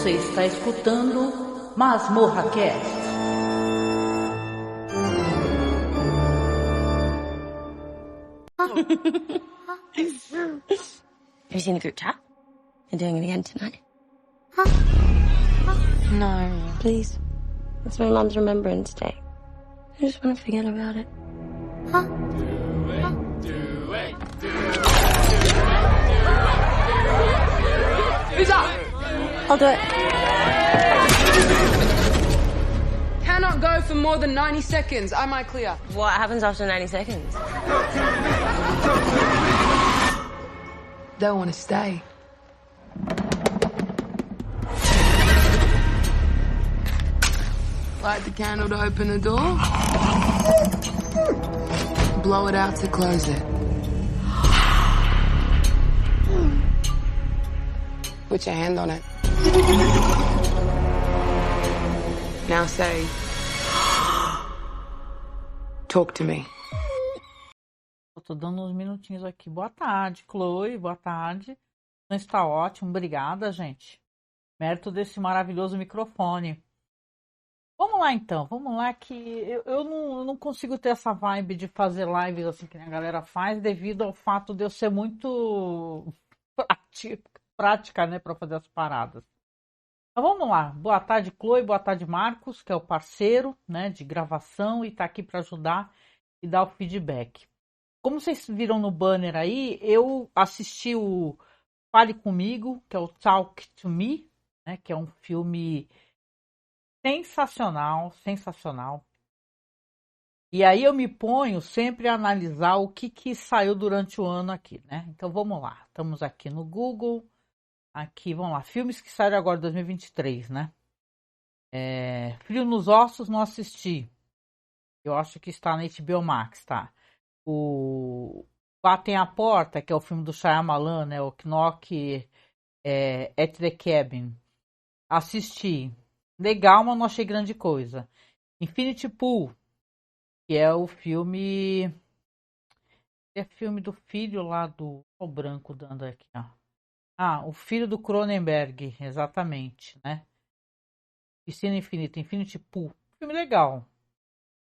Você está escutando Masmorra Cast. Have you seen the group chat? You're doing it again tonight? No. Please. It's my mom's Remembrance Day. I just want to forget about it. Who's up? I'll do it. Cannot go for more than 90 seconds. Am I clear? What happens after 90 seconds? Don't want to stay. Light the candle to open the door. Blow it out to close it. Put your hand on it. Now say, talk to me. Eu tô dando uns minutinhos aqui. Boa tarde, Chloe. Boa tarde. Não está ótimo. Obrigada, gente. Mérito desse maravilhoso microfone. Vamos lá, então. Vamos lá que eu não consigo ter essa vibe de fazer lives assim que a galera faz devido ao fato de eu ser muito prática, né, para fazer as paradas. Mas vamos lá. Boa tarde, Chloe. Boa tarde, Marcos, que é o parceiro, né, de gravação e tá aqui para ajudar e dar o feedback. Como vocês viram no banner aí, eu assisti o Fale Comigo, que é o Talk to Me, né, que é um filme sensacional, sensacional. E aí eu me ponho sempre a analisar o que saiu durante o ano aqui, né? Então vamos lá. Estamos aqui no Google. Aqui, vamos lá. Filmes que saíram agora em 2023, né? Frio nos Ossos não assisti. Eu acho que está na HBO Max, tá? O Batem a Porta, que é o filme do Shyamalan, né? O Knock at the Cabin. Assisti. Legal, mas não achei grande coisa. Infinity Pool, que é o filme... É filme do filho lá do... Olha o branco dando aqui, ó. Ah, o filho do Cronenberg, exatamente, né? Piscina Infinita, Infinity Pool. Filme legal.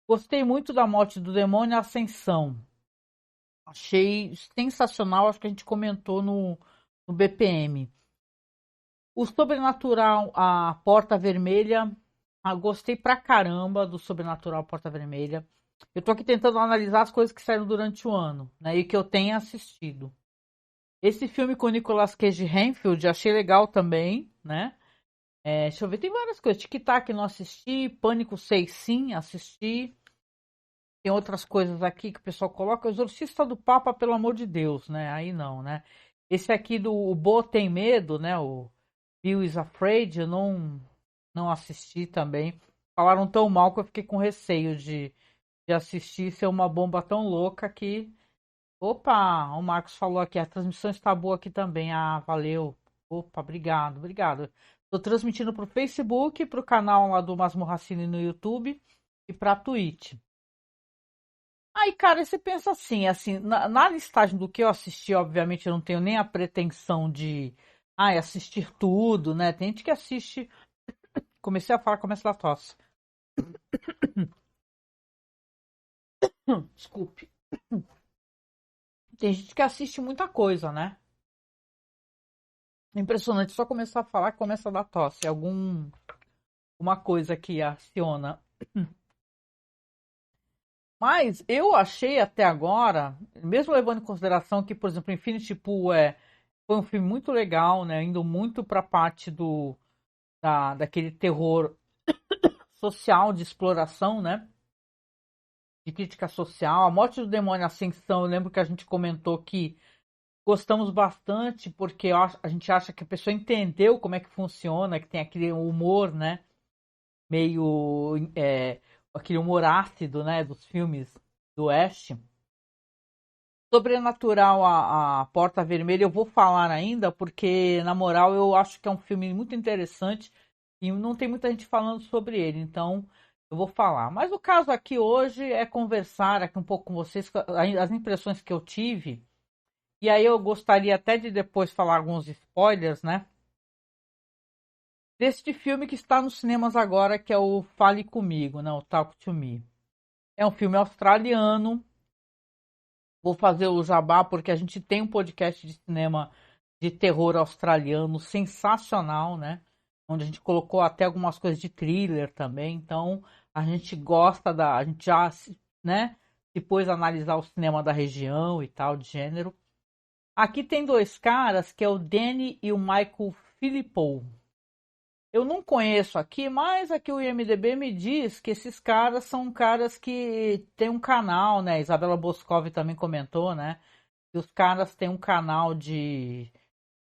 Gostei muito da Morte do Demônio e Ascensão. Achei sensacional, acho que a gente comentou no BPM. O Sobrenatural, a Porta Vermelha. Gostei pra caramba do Sobrenatural Porta Vermelha. Eu tô aqui tentando analisar as coisas que saíram durante o ano, né? E que eu tenha assistido. Esse filme com o Nicolas Cage e Renfield, achei legal também, né? Deixa eu ver, tem várias coisas. Tic-Tac não assisti, Pânico 6 sim, assisti. Tem outras coisas aqui que o pessoal coloca. O Exorcista do Papa, pelo amor de Deus, né? Aí não, né? Esse aqui do O Bo Tem Medo, né? O Bill is Afraid, eu não assisti também. Falaram tão mal que eu fiquei com receio de assistir, ser uma bomba tão louca que... Opa, o Marcos falou aqui, a transmissão está boa aqui também. Ah, valeu. Opa, obrigado. Estou transmitindo para o Facebook, para o canal lá do Masmorracine no YouTube e para a Twitch. Aí, cara, você pensa assim, na listagem do que eu assisti, obviamente eu não tenho nem a pretensão de assistir tudo, né? Tem gente que assiste... Comecei a falar, começa a dar tosse. Desculpe. Tem gente que assiste muita coisa, né? Impressionante, só começar a falar, começa a dar tosse. Uma coisa que aciona. Mas eu achei até agora, mesmo levando em consideração que, por exemplo, Infinity Pool foi um filme muito legal, né? Indo muito para a parte daquele terror social de exploração, né? De crítica social. A Morte do Demônio e Ascensão, eu lembro que a gente comentou que gostamos bastante porque a gente acha que a pessoa entendeu como é que funciona, que tem aquele humor, né? Meio... aquele humor ácido, né? Dos filmes do Oeste. Sobrenatural, a Porta Vermelha, eu vou falar ainda porque, na moral, eu acho que é um filme muito interessante e não tem muita gente falando sobre ele, então eu vou falar. Mas o caso aqui hoje é conversar aqui um pouco com vocês, as impressões que eu tive. E aí eu gostaria até de depois falar alguns spoilers, né? deste filme que está nos cinemas agora, que é o Fale Comigo, né? O Talk to Me. É um filme australiano. Vou fazer o jabá porque a gente tem um podcast de cinema de terror australiano sensacional, né? Onde a gente colocou até algumas coisas de thriller também. Então, a gente gosta a gente já, né, se pôs a analisar o cinema da região e tal, de gênero. Aqui tem dois caras, que é o Danny e o Michael Philippou. Eu não conheço aqui, mas aqui o IMDb me diz que esses caras são caras que tem um canal, né? Isabela Boscov também comentou, né? Que os caras têm um canal de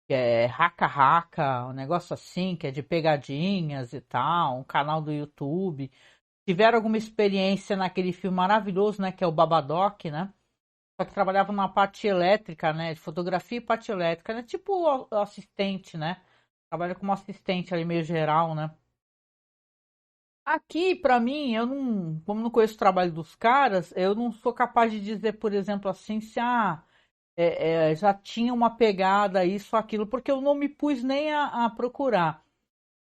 que é Haka Haka, um negócio assim, que é de pegadinhas e tal, um canal do YouTube. Tiveram alguma experiência naquele filme maravilhoso, né? Que é o Babadook, né? Só que trabalhava na parte elétrica, né? De fotografia e parte elétrica, né? Tipo o assistente, né? Trabalha como assistente ali meio geral, né? Aqui, pra mim, eu não, como não conheço o trabalho dos caras, eu não sou capaz de dizer, por exemplo, assim, se já tinha uma pegada, isso, aquilo, porque eu não me pus nem a procurar.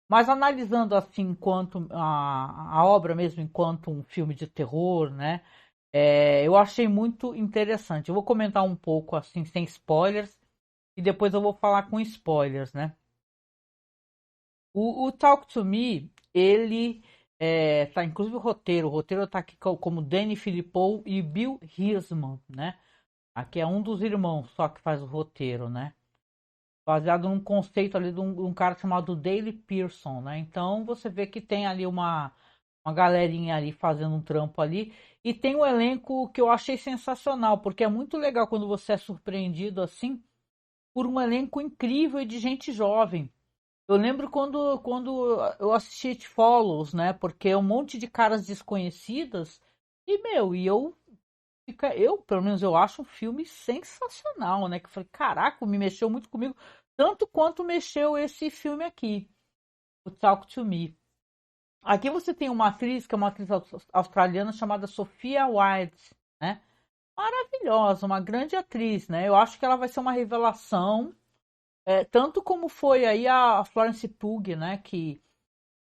Mas analisando assim, enquanto a obra mesmo, enquanto um filme de terror, né? Eu achei muito interessante. Eu vou comentar um pouco assim, sem spoilers, e depois eu vou falar com spoilers, né? O Talk to Me, ele tá inclusive o roteiro tá aqui como Danny Philippou e Bill Hirschman, né? Aqui é um dos irmãos só que faz o roteiro, né? Baseado num conceito ali de um cara chamado Daley Pearson, né? Então você vê que tem ali uma galerinha ali fazendo um trampo ali. E tem um elenco que eu achei sensacional, porque é muito legal quando você é surpreendido assim por um elenco incrível e de gente jovem. Eu lembro quando eu assisti It Follows, né? Porque é um monte de caras desconhecidas. Pelo menos eu acho um filme sensacional, né? Que eu falei, caraca, me mexeu muito comigo, tanto quanto mexeu esse filme aqui, o Talk to Me. Aqui você tem uma atriz, que é uma atriz australiana chamada Sophia Wilde, né? Maravilhosa, uma grande atriz, né? Eu acho que ela vai ser uma revelação, tanto como foi aí a Florence Pugh, né? Que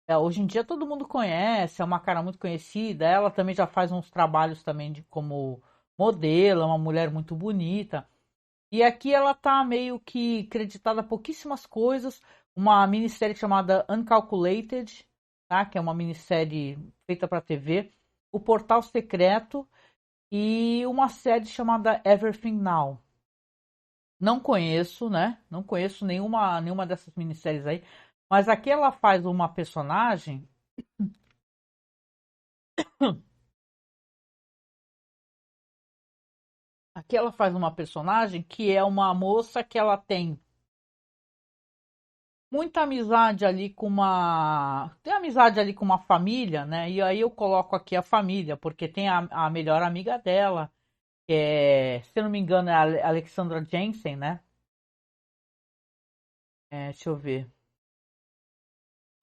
hoje em dia todo mundo conhece, é uma cara muito conhecida. Ela também já faz uns trabalhos também como modelo, é uma mulher muito bonita. E aqui ela tá meio que creditada a pouquíssimas coisas. Uma minissérie chamada Uncalculated, tá? Que é uma minissérie feita para TV. O Portal Secreto e uma série chamada Everything Now. Não conheço, né? Não conheço nenhuma dessas minisséries aí. Mas aqui ela faz uma personagem. Aqui ela faz uma personagem que é uma moça que ela tem muita amizade ali com uma. Tem amizade ali com uma família, né? E aí eu coloco aqui a família, porque tem a melhor amiga dela, que se eu não me engano, é a Alexandra Jensen, né? Deixa eu ver.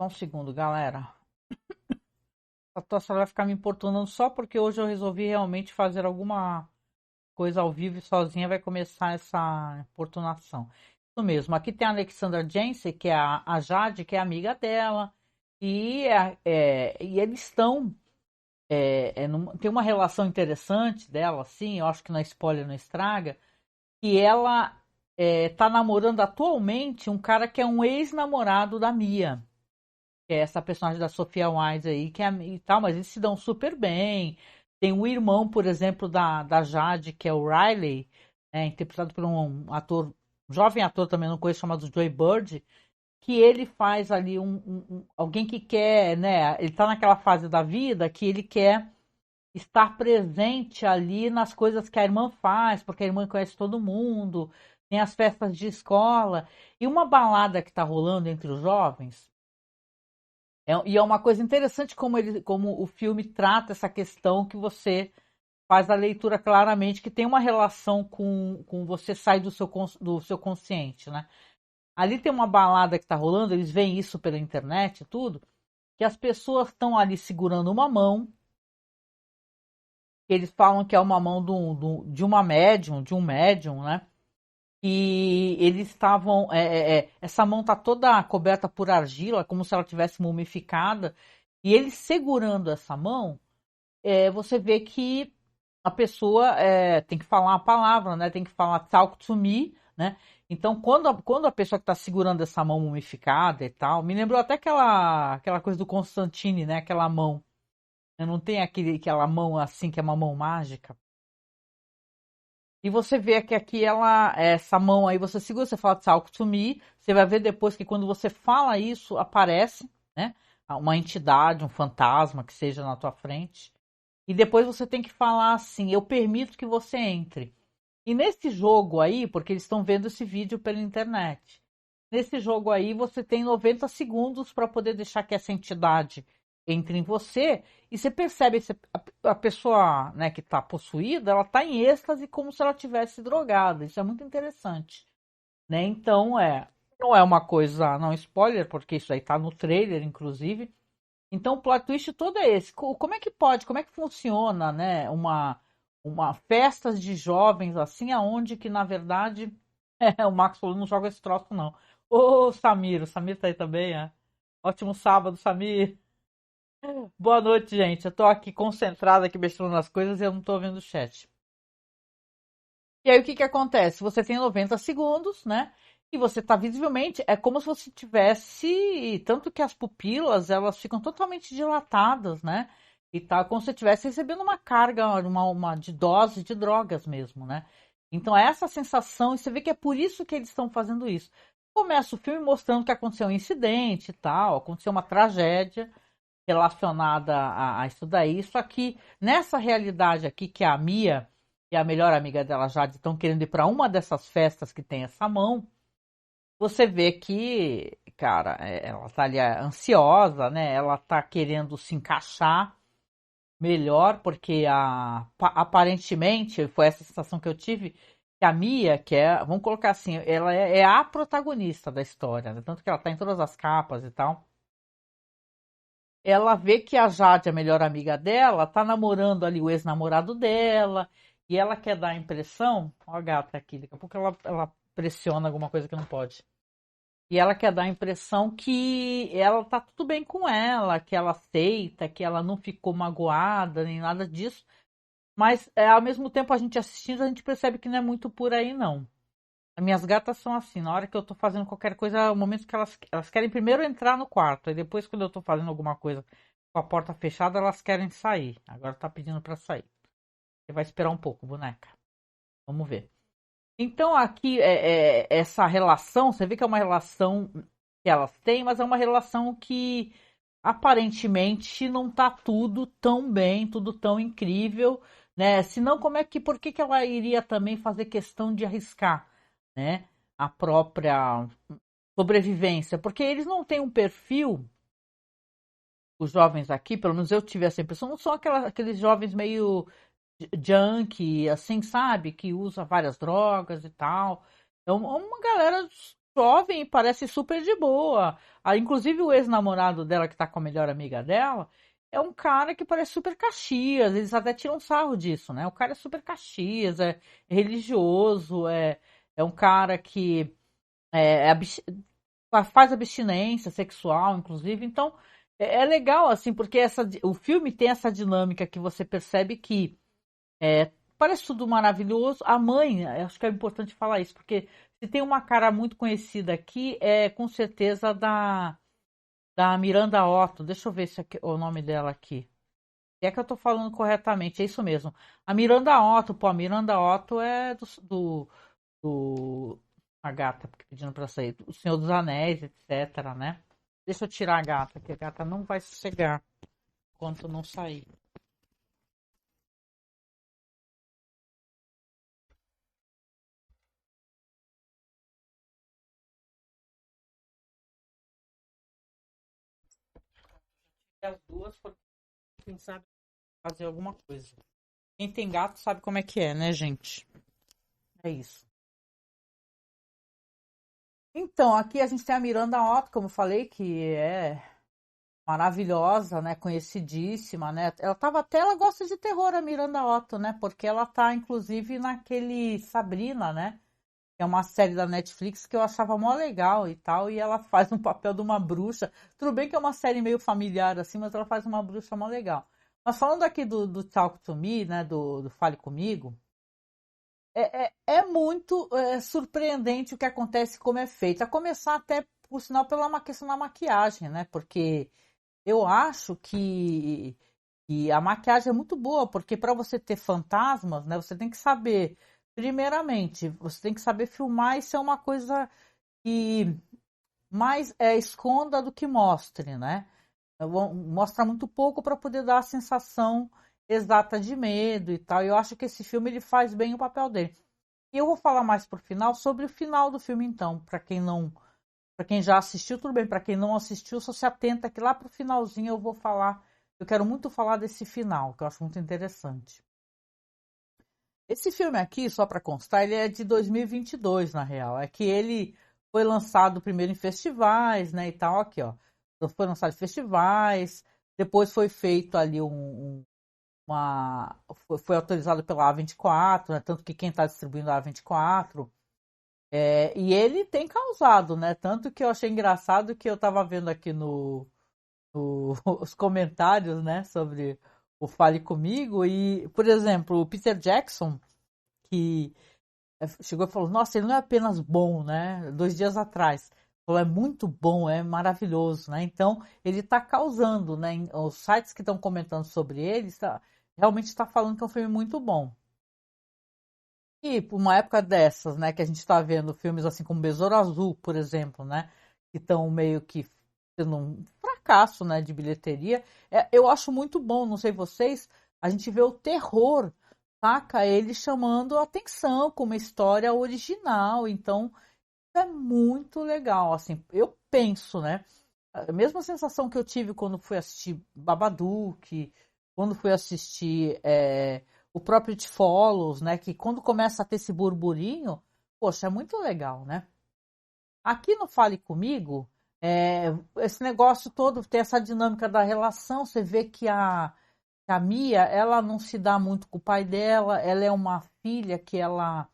Só um segundo, galera. A tua vai ficar me importunando só porque hoje eu resolvi realmente fazer alguma coisa ao vivo e sozinha vai começar essa importunação. Isso mesmo. Aqui tem a Alexandra Jensen, que é a Jade, que é amiga dela. E eles estão. Tem uma relação interessante dela, assim. Eu acho que na spoiler não estraga. Que ela tá namorando atualmente um cara que é um ex-namorado da Mia. Que é essa personagem da Sophia Wilde aí, que é e tal, mas eles se dão super bem. Tem um irmão, por exemplo, da Jade, que é o Riley, interpretado por um ator, um jovem ator também, não conheço, chamado Joey Bird, que ele faz ali alguém que quer, né? Ele tá naquela fase da vida que ele quer estar presente ali nas coisas que a irmã faz, porque a irmã conhece todo mundo, tem as festas de escola. E uma balada que tá rolando entre os jovens. E é uma coisa interessante como o filme trata essa questão que você faz a leitura claramente, que tem uma relação com você sair do seu consciente, né? Ali tem uma balada que está rolando, eles veem isso pela internet e tudo, que as pessoas estão ali segurando uma mão, que eles falam que é uma mão de uma médium, de um médium, né? E eles estavam. Essa mão tá toda coberta por argila, como se ela tivesse mumificada. E eles segurando essa mão, você vê que a pessoa tem que falar uma palavra, né? Tem que falar talk to me, né? Então, quando a pessoa que está segurando essa mão mumificada e tal, me lembrou até aquela coisa do Constantine, né? Aquela mão. Não tem aquela mão assim, que é uma mão mágica. E você vê que aqui essa mão aí, você segura, você fala talk to me, você vai ver depois que quando você fala isso, aparece, né? Uma entidade, um fantasma que seja na tua frente. E depois você tem que falar assim, eu permito que você entre. E nesse jogo aí, porque eles estão vendo esse vídeo pela internet, nesse jogo aí você tem 90 segundos para poder deixar que essa entidade entre em você e você percebe a pessoa, né, que está possuída, ela está em êxtase como se ela tivesse drogada. Isso é muito interessante, né? Então não é uma coisa, não spoiler, porque isso aí está no trailer, inclusive. Então o plot twist todo é esse. Como é que pode, como é que funciona, né, uma festas de jovens assim, aonde que na verdade o Max falou, não joga esse troço não. Ô Samir, o Samir tá aí também, é? Ótimo sábado, Samir. Boa noite, gente. Eu tô aqui concentrada aqui mexendo nas coisas e eu não tô vendo o chat. E aí o que que acontece? Você tem 90 segundos, né? E você tá visivelmente, é como se você tivesse, tanto que as pupilas, elas ficam totalmente dilatadas, né? E tá como se você estivesse recebendo uma carga, uma de dose de drogas mesmo, né? Então é essa sensação, e você vê que é por isso que eles estão fazendo isso. Começa o filme mostrando que aconteceu um incidente e tal, aconteceu uma tragédia relacionada a isso daí, só que nessa realidade aqui, que a Mia e a melhor amiga dela, Jade, estão querendo ir para uma dessas festas que tem essa mão, você vê que, cara, ela tá ali ansiosa, né? Ela tá querendo se encaixar melhor, porque aparentemente foi essa sensação que eu tive, que a Mia, que vamos colocar assim, ela é a protagonista da história, né? Tanto que ela tá em todas as capas e tal. Ela vê que a Jade, a melhor amiga dela, tá namorando ali o ex-namorado dela, e ela quer dar a impressão, ó a gata aqui, daqui a pouco ela pressiona alguma coisa que não pode. E ela quer dar a impressão que ela tá tudo bem com ela, que ela aceita, que ela não ficou magoada, nem nada disso. Mas ao mesmo tempo a gente assistindo, a gente percebe que não é muito por aí, não. As minhas gatas são assim, na hora que eu tô fazendo qualquer coisa, é o momento que elas querem primeiro entrar no quarto, e depois quando eu tô fazendo alguma coisa com a porta fechada, elas querem sair. Agora tá pedindo pra sair. Você vai esperar um pouco, boneca. Vamos ver. Então aqui essa relação, você vê que é uma relação que elas têm, mas é uma relação que aparentemente não tá tudo tão bem, tudo tão incrível, né? Senão, por que que ela iria também fazer questão de arriscar, né? A própria sobrevivência? Porque eles não têm um perfil, os jovens aqui, pelo menos eu tive essa impressão, não são aqueles jovens meio junkie, assim, sabe? Que usa várias drogas e tal. É uma galera jovem e parece super de boa. Inclusive o ex-namorado dela, que tá com a melhor amiga dela, é um cara que parece super Caxias. Eles até tiram sarro disso, né? O cara é super Caxias, é religioso, é um cara que faz abstinência sexual, inclusive. Então, é legal, assim, porque o filme tem essa dinâmica que você percebe que parece tudo maravilhoso. A mãe, acho que é importante falar isso, porque se tem uma cara muito conhecida aqui, é com certeza da Miranda Otto. Deixa eu ver se o nome dela aqui. É que eu tô falando corretamente, é isso mesmo. A Miranda Otto, pô, a Miranda Otto é do a gata pedindo pra sair, o Senhor dos Anéis, etc, né? Deixa eu tirar a gata, que a gata não vai sossegar enquanto não sair. As duas foram, quem sabe, fazer alguma coisa. Quem tem gato sabe como é que é, né, gente? É isso. Então, aqui a gente tem a Miranda Otto, como eu falei, que é maravilhosa, né? Conhecidíssima, né? Ela gosta de terror, a Miranda Otto, né? Porque ela tá, inclusive, naquele Sabrina, né? É uma série da Netflix que eu achava mó legal e tal, e ela faz um papel de uma bruxa. Tudo bem que é uma série meio familiar assim, mas ela faz uma bruxa mó legal. Mas falando aqui do Talk to Me, né, do Fale Comigo, é muito surpreendente o que acontece, como é feito. A começar até, por sinal, pela uma questão da maquiagem, né? Porque eu acho que a maquiagem é muito boa, porque para você ter fantasmas, né, você tem que saber, primeiramente, você tem que saber filmar, isso é uma coisa que mais esconda do que mostre, né? Mostra muito pouco para poder dar a sensação exata de medo e tal. Eu acho que esse filme ele faz bem o papel dele. E eu vou falar mais pro final sobre o final do filme, então, para quem já assistiu, tudo bem, para quem não assistiu, só se atenta que lá pro finalzinho eu vou falar, eu quero muito falar desse final, que eu acho muito interessante. Esse filme aqui, só para constar, ele é de 2022, na real. É que ele foi lançado primeiro em festivais, né, e tal, aqui, ó. Então, foi lançado em festivais, depois foi feito ali foi autorizado pela A24, né, tanto que quem está distribuindo a A24. E ele tem causado, né, tanto que eu achei engraçado que eu estava vendo aqui os comentários, né, sobre o Fale Comigo, e, por exemplo, o Peter Jackson, que chegou e falou, nossa, ele não é apenas bom, né? 2 dias atrás. Falou, é muito bom, é maravilhoso, né? Então, ele está causando, né? Os sites que estão comentando sobre ele, realmente está falando que é um filme muito bom. E por uma época dessas, né, que a gente está vendo filmes assim como Besouro Azul, por exemplo, né? Que estão meio que sendo um fracasso, né, de bilheteria. Eu acho muito bom, não sei vocês, a gente vê o terror, saca? Ele chamando a atenção com uma história original. Então, é muito legal, assim, eu penso, né? A mesma sensação que eu tive quando fui assistir Babadook, quando fui assistir o próprio It Follows, né? Que quando começa a ter esse burburinho, poxa, é muito legal, né? Aqui no Fale Comigo, esse negócio todo, tem essa dinâmica da relação, você vê que a Mia, ela não se dá muito com o pai dela, ela é uma filha que ela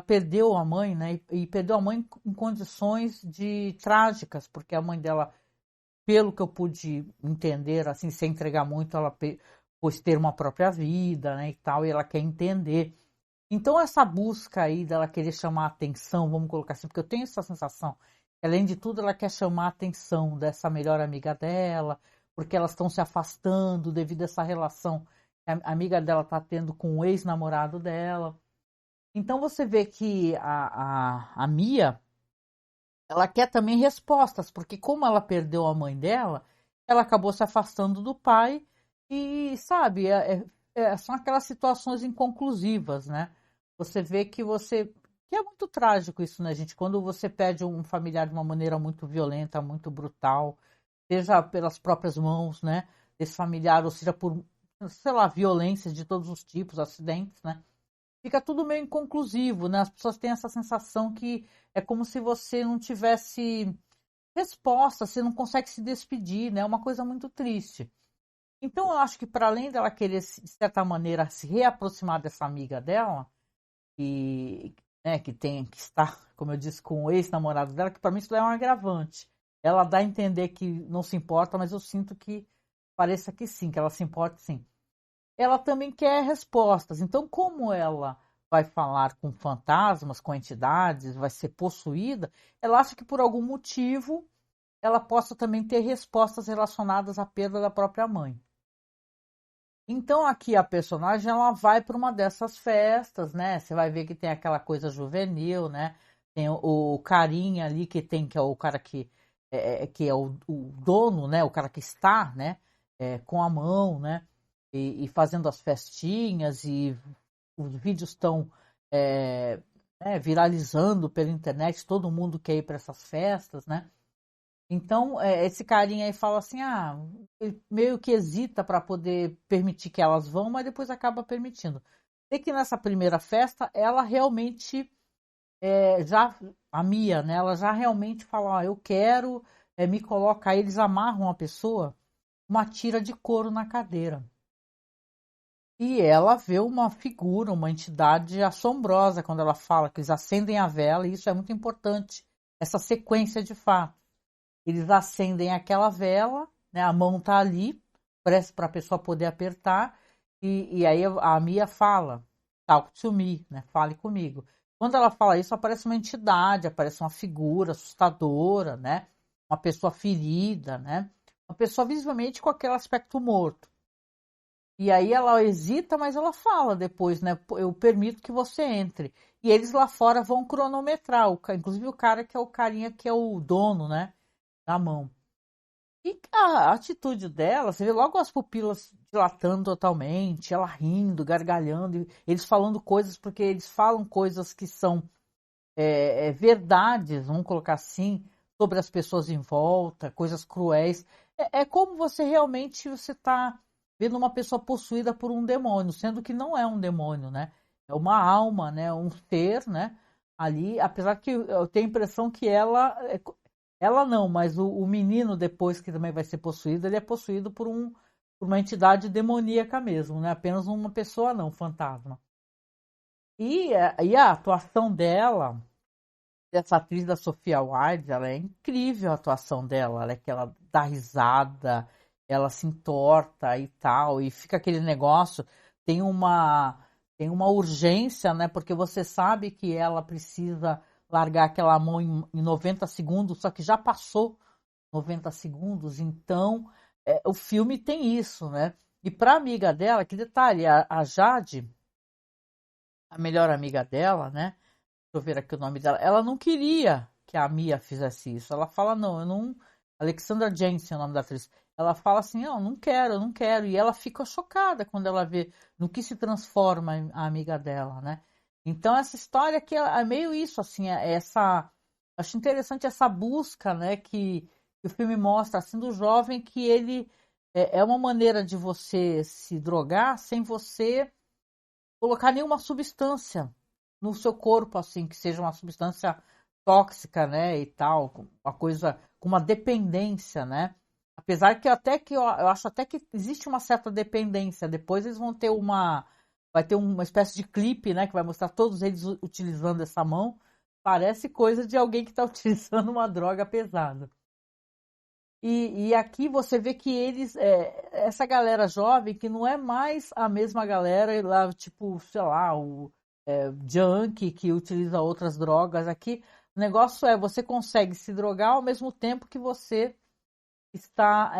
perdeu a mãe, né? E perdeu a mãe em condições trágicas, porque a mãe dela, pelo que eu pude entender, assim, sem entregar muito, ela pôs ter uma própria vida, né? E tal, e ela quer entender. Então, essa busca aí dela querer chamar a atenção, vamos colocar assim, porque eu tenho essa sensação, além de tudo, ela quer chamar a atenção dessa melhor amiga dela, porque elas estão se afastando devido a essa relação que a amiga dela está tendo com o ex-namorado dela. Então você vê que a Mia, ela quer também respostas, porque como ela perdeu a mãe dela, ela acabou se afastando do pai e, sabe, são aquelas situações inconclusivas, né? Você vê que é muito trágico isso, né, gente? Quando você perde um familiar de uma maneira muito violenta, muito brutal, seja pelas próprias mãos, né, desse familiar, ou seja por, sei lá, violências de todos os tipos, acidentes, né? Fica tudo meio inconclusivo, né? As pessoas têm essa sensação que é como se você não tivesse resposta, você não consegue se despedir, né? É uma coisa muito triste. Então, eu acho que para além dela querer, de certa maneira, se reaproximar dessa amiga dela, e, né, que está, como eu disse, com o ex-namorado dela, que para mim isso é um agravante. Ela dá a entender que não se importa, mas eu sinto que pareça que sim, que ela se importa sim. Ela também quer respostas. Então, como ela vai falar com fantasmas, com entidades, vai ser possuída, ela acha que por algum motivo ela possa também ter respostas relacionadas à perda da própria mãe. Então, aqui a personagem ela vai para uma dessas festas, né? Você vai ver que tem aquela coisa juvenil, né? Tem o carinha ali que é o cara que é o dono, né? O cara que está, né? Com a mão, né? E fazendo as festinhas, e os vídeos estão viralizando pela internet, todo mundo quer ir para essas festas, né? Então, esse carinha aí fala assim, ele meio que hesita para poder permitir que elas vão, mas depois acaba permitindo. Sei que nessa primeira festa, ela realmente, a Mia, né? Ela já realmente fala, eu quero, me coloca aí, eles amarram a pessoa, uma tira de couro na cadeira. E ela vê uma figura, uma entidade assombrosa quando ela fala que eles acendem a vela, e isso é muito importante, essa sequência de fatos. Eles acendem aquela vela, né, a mão está ali, parece para a pessoa poder apertar, e aí a Mia fala, talk to me, né, fale comigo. Quando ela fala isso, aparece uma entidade, aparece uma figura assustadora, né, uma pessoa ferida, né, uma pessoa visivelmente com aquele aspecto morto. E aí ela hesita, mas ela fala depois, né? Eu permito que você entre. E eles lá fora vão cronometrar, inclusive o cara que é o carinha que é o dono, né? Da mão. E a atitude dela, você vê logo as pupilas dilatando totalmente, ela rindo, gargalhando, eles falando coisas, porque eles falam coisas que são verdades, vamos colocar assim, sobre as pessoas em volta, coisas cruéis. É como você está vendo uma pessoa possuída por um demônio, sendo que não é um demônio, né? É uma alma, né? Um ser, né? Ali, apesar que eu tenho a impressão que ela não, mas o menino depois que também vai ser possuído, ele é possuído por uma entidade demoníaca mesmo, né? Apenas uma pessoa não, um fantasma. E a atuação dela, dessa atriz da Sophia Wilde, ela é incrível a atuação dela, ela é que ela dá risada, ela se entorta e tal, e fica aquele negócio, tem uma urgência, né? Porque você sabe que ela precisa largar aquela mão em 90 segundos, só que já passou 90 segundos, então o filme tem isso, né? E para amiga dela, que detalhe, a Jade, a melhor amiga dela, né? Deixa eu ver aqui o nome dela. Ela não queria que a Mia fizesse isso. Ela fala, não, eu não. Alexandra Jensen é o nome da atriz. Ela fala assim, não, não quero, eu não quero. E ela fica chocada quando ela vê no que se transforma a amiga dela, né? Então essa história aqui é meio isso, assim, acho interessante essa busca, né, que o filme mostra, assim, do jovem, que ele é uma maneira de você se drogar sem você colocar nenhuma substância no seu corpo, assim, que seja uma substância tóxica, né, e tal, uma coisa com uma dependência, né? Apesar que eu acho até que existe uma certa dependência. Depois eles vão ter vai ter uma espécie de clipe, né, que vai mostrar todos eles utilizando essa mão. Parece coisa de alguém que está utilizando uma droga pesada. E aqui você vê que essa galera jovem, que não é mais a mesma galera lá, tipo, sei lá, o junkie que utiliza outras drogas. Aqui, o negócio você consegue se drogar ao mesmo tempo que você está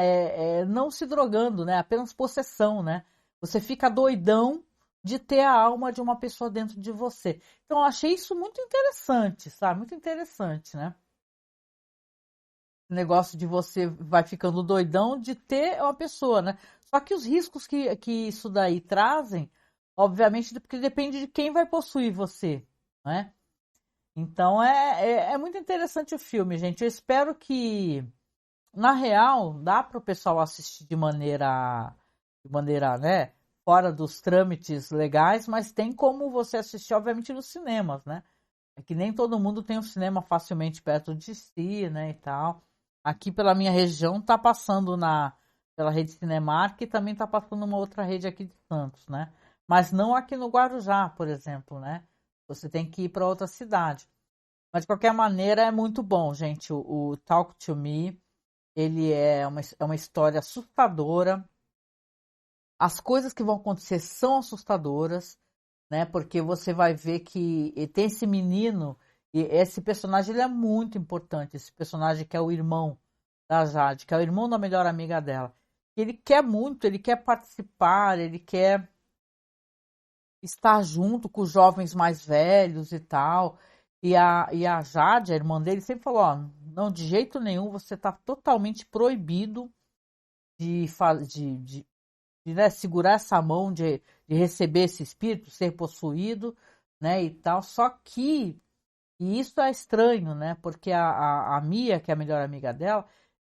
não se drogando, né? Apenas possessão, né? Você fica doidão de ter a alma de uma pessoa dentro de você. Então, eu achei isso muito interessante, sabe? Muito interessante, né? O negócio de você vai ficando doidão de ter uma pessoa, né? Só que os riscos que isso daí trazem, obviamente, porque depende de quem vai possuir você, né? Então é muito interessante o filme, gente. Eu espero que, na real, dá para o pessoal assistir de maneira, né, fora dos trâmites legais, mas tem como você assistir, obviamente, nos cinemas, né? É que nem todo mundo tem um cinema facilmente perto de si, né, e tal. Aqui pela minha região tá passando pela rede Cinemark e também tá passando uma outra rede aqui de Santos, né? Mas não aqui no Guarujá, por exemplo, né? Você tem que ir para outra cidade. Mas de qualquer maneira é muito bom, gente. O Talk to Me, ele é uma história assustadora. As coisas que vão acontecer são assustadoras, né? Porque você vai ver que tem esse menino, e esse personagem ele é muito importante, esse personagem que é o irmão da Jade, que é o irmão da melhor amiga dela. Ele quer muito, ele quer participar, ele quer estar junto com os jovens mais velhos e tal. E a Jade, a irmã dele, sempre falou, ó, não, de jeito nenhum, você está totalmente proibido de, né, segurar essa mão, de receber esse espírito, ser possuído, né, e tal. Só que, e isso é estranho, né, porque a Mia, que é a melhor amiga dela,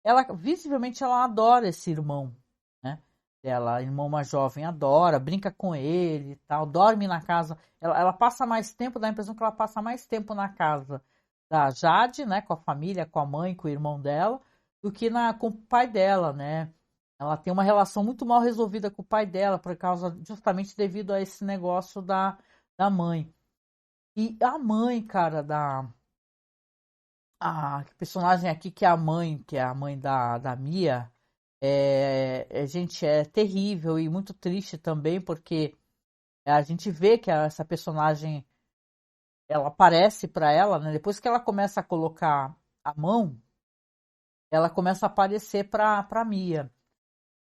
ela, visivelmente, ela adora esse irmão, né, dela, irmão mais jovem, adora, brinca com ele e tal, dorme na casa, ela passa mais tempo, dá a impressão que ela passa mais tempo na casa da Jade, né, com a família, com a mãe, com o irmão dela, do que com o pai dela, né. ela tem uma relação muito mal resolvida com o pai dela, por causa, justamente devido a esse negócio da mãe. E a mãe, cara, a personagem aqui, que é a mãe, que é a mãe da Mia, gente, é terrível e muito triste também, porque a gente vê que essa personagem, ela aparece para ela, né? Depois que ela começa a colocar a mão, ela começa a aparecer para Mia.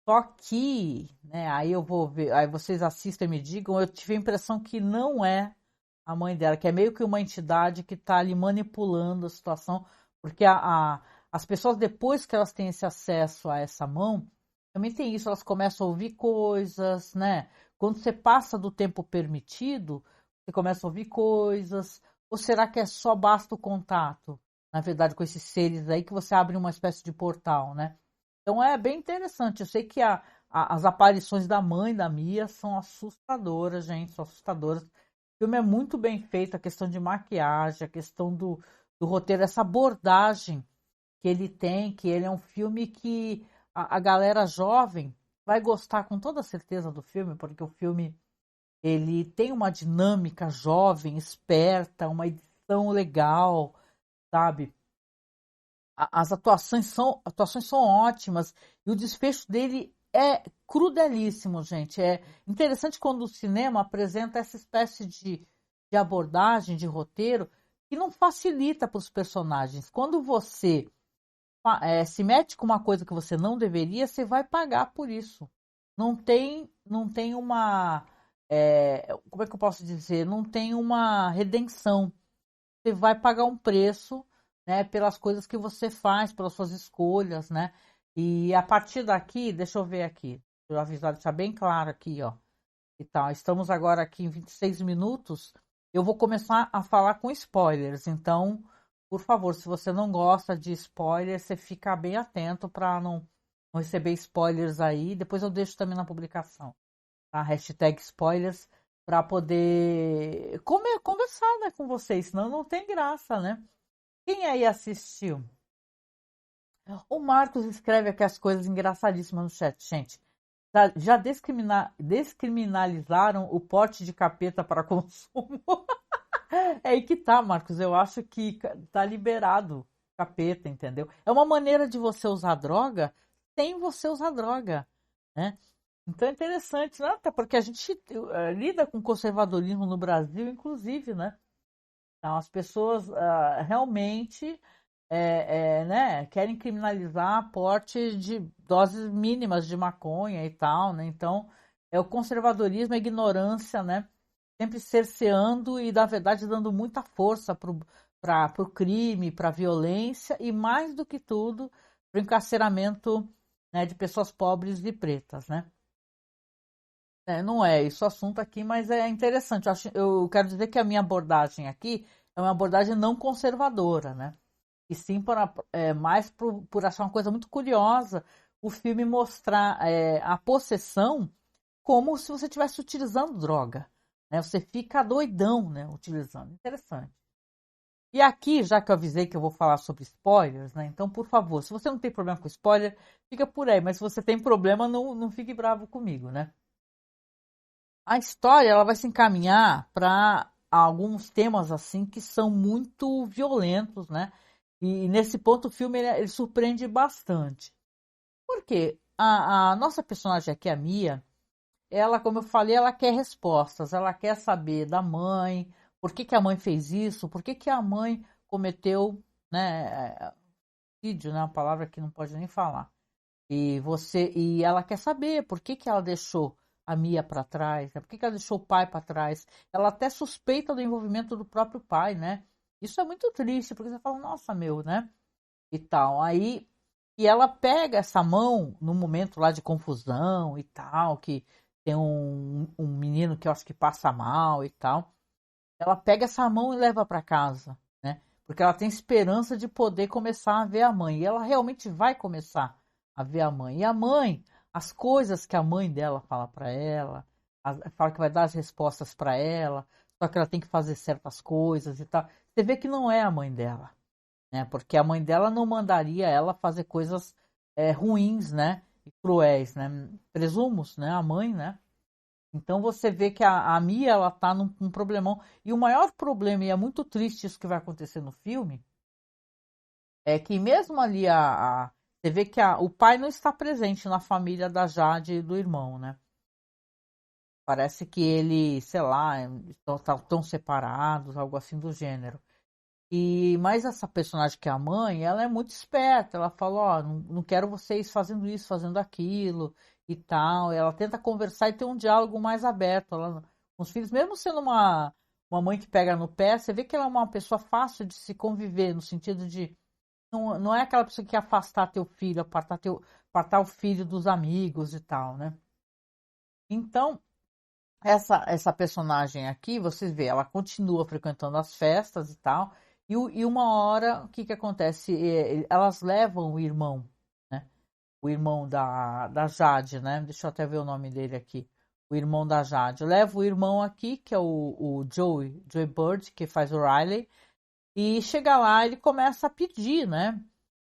Só que, né, aí eu vou ver, aí vocês assistem e me digam, eu tive a impressão que não é a mãe dela, que é meio que uma entidade que está ali manipulando a situação, porque as pessoas, depois que elas têm esse acesso a essa mão, também tem isso, elas começam a ouvir coisas, né? Quando você passa do tempo permitido, você começa a ouvir coisas, ou será que é só basta o contato, na verdade, com esses seres aí, que você abre uma espécie de portal, né? Então é bem interessante. Eu sei que as aparições da mãe da Mia são assustadoras, gente, são assustadoras. O filme é muito bem feito, a questão de maquiagem, a questão do roteiro, essa abordagem que ele tem, que ele é um filme que a galera jovem vai gostar com toda certeza do filme, porque o filme ele tem uma dinâmica jovem, esperta, uma edição legal, sabe? As atuações são ótimas e o desfecho dele é crudelíssimo, gente. É interessante quando o cinema apresenta essa espécie de abordagem, de roteiro, que não facilita para os personagens. Quando você se mete com uma coisa que você não deveria, você vai pagar por isso. Não tem uma. Como é que eu posso dizer? Não tem uma redenção. Você vai pagar um preço, né, pelas coisas que você faz, pelas suas escolhas, né? E a partir daqui, deixa eu ver aqui, eu avisar, deixar bem claro aqui, ó. E tal, estamos agora aqui em 26 minutos. Eu vou começar a falar com spoilers, então, por favor, se você não gosta de spoilers, você fica bem atento para não receber spoilers aí. Depois eu deixo também na publicação, tá? Hashtag spoilers, para poder conversar, né, com vocês, senão não tem graça, né? Quem aí assistiu? O Marcos escreve aqui as coisas engraçadíssimas no chat, gente. Já descriminalizaram o porte de capeta para consumo? É aí que tá, Marcos. Eu acho que tá liberado capeta, entendeu? É uma maneira de você usar droga sem você usar droga, né? Então é interessante, né? Até porque a gente lida com conservadorismo no Brasil, inclusive, né? Então as pessoas realmente né, querem criminalizar porte de doses mínimas de maconha e tal, né? Então é o conservadorismo, a ignorância, né? Sempre cerceando e, na verdade, dando muita força para o crime, para a violência e, mais do que tudo, para o encarceramento, né, de pessoas pobres e pretas, né? Não é esse o assunto aqui, mas é interessante. Eu quero dizer que a minha abordagem aqui é uma abordagem não conservadora, né? E sim mais por achar uma coisa muito curiosa o filme mostrar a possessão como se você estivesse utilizando droga, né? Você fica doidão, né, utilizando. Interessante. E aqui, já que eu avisei que eu vou falar sobre spoilers, né? Então, por favor, se você não tem problema com spoiler, fica por aí. Mas se você tem problema, não fique bravo comigo, né? A história ela vai se encaminhar para alguns temas assim que são muito violentos, né? E nesse ponto o filme ele surpreende bastante. Por quê? A nossa personagem aqui, a Mia, ela, como eu falei, ela quer respostas. Ela quer saber da mãe, por que a mãe fez isso, por que a mãe cometeu, né, suicídio, né, uma palavra que não pode nem falar. E ela quer saber por que ela deixou a Mia para trás, né? Por que ela deixou o pai para trás. Ela até suspeita do envolvimento do próprio pai, né? Isso é muito triste, porque você fala, nossa, meu, né? E tal. Aí, e ela pega essa mão no momento lá de confusão e tal, que tem um menino que eu acho que passa mal e tal. Ela pega essa mão e leva para casa, né? Porque ela tem esperança de poder começar a ver a mãe. E ela realmente vai começar a ver a mãe. E a mãe, as coisas que a mãe dela fala para ela, fala que vai dar as respostas para ela, só que ela tem que fazer certas coisas e tal. Você vê que não é a mãe dela, né? Porque a mãe dela não mandaria ela fazer coisas ruins, né? e cruéis, né? Presumos, né? A mãe, né? Então você vê que a Mia, ela tá num problemão. E o maior problema, e é muito triste isso que vai acontecer no filme, é que mesmo ali você vê que o pai não está presente na família da Jade e do irmão, né? Parece que ele, sei lá, estão separados, algo assim do gênero. Mas essa personagem que é a mãe, ela é muito esperta. Ela fala, ó, não quero vocês fazendo isso, fazendo aquilo e tal. Ela tenta conversar e ter um diálogo mais aberto. Ela, com os filhos, mesmo sendo uma mãe que pega no pé, você vê que ela é uma pessoa fácil de se conviver, no sentido de não é aquela pessoa que quer afastar teu filho, apartar o filho dos amigos e tal, né? Então, essa personagem aqui, vocês vê, ela continua frequentando as festas e tal, e uma hora, o que acontece? Elas levam o irmão, né? O irmão da Jade, né? Deixa eu até ver o nome dele aqui. O irmão da Jade. Leva o irmão aqui, que é o Joey Bird, que faz o Riley, e chega lá, ele começa a pedir, né?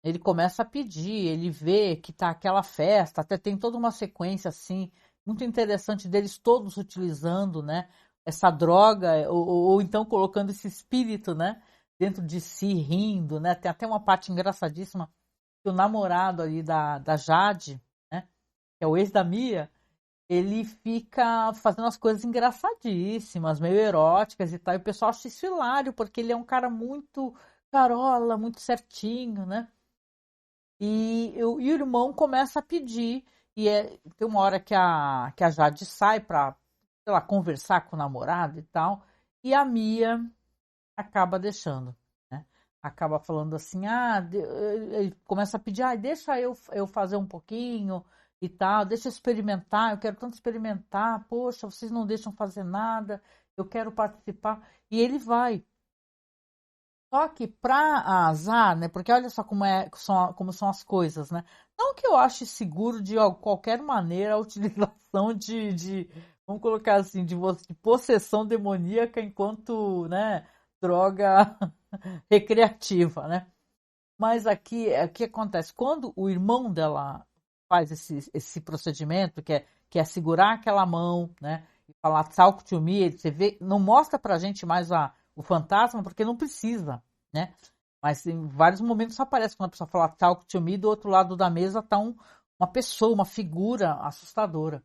Ele começa a pedir, ele vê que tá aquela festa, até tem toda uma sequência assim, muito interessante deles todos utilizando, né, essa droga, ou então colocando esse espírito, né, dentro de si, rindo, né, tem até uma parte engraçadíssima, que o namorado ali da Jade, né, que é o ex da Mia, ele fica fazendo as coisas engraçadíssimas, meio eróticas e tal, e o pessoal acha isso hilário, porque ele é um cara muito carola, muito certinho, né, e o irmão começa a pedir, tem uma hora que a Jade sai para, sei lá, conversar com o namorado e tal, e a Mia acaba deixando, né? Acaba falando assim, ele começa a pedir, deixa eu fazer um pouquinho e tal, deixa eu experimentar, eu quero tanto experimentar, poxa, vocês não deixam fazer nada, eu quero participar, e ele vai. Só que para azar, né? Porque olha só como são as coisas, né? Não que eu ache seguro de qualquer maneira a utilização vamos colocar assim, de possessão demoníaca enquanto, né, droga recreativa, né? Mas aqui, o que acontece? Quando o irmão dela faz esse procedimento, que é segurar aquela mão, né? E falar talk to me, você vê, não mostra pra gente mais o fantasma, porque não precisa, né? Mas em vários momentos aparece quando a pessoa fala talk to me, do outro lado da mesa tá uma pessoa, uma figura assustadora.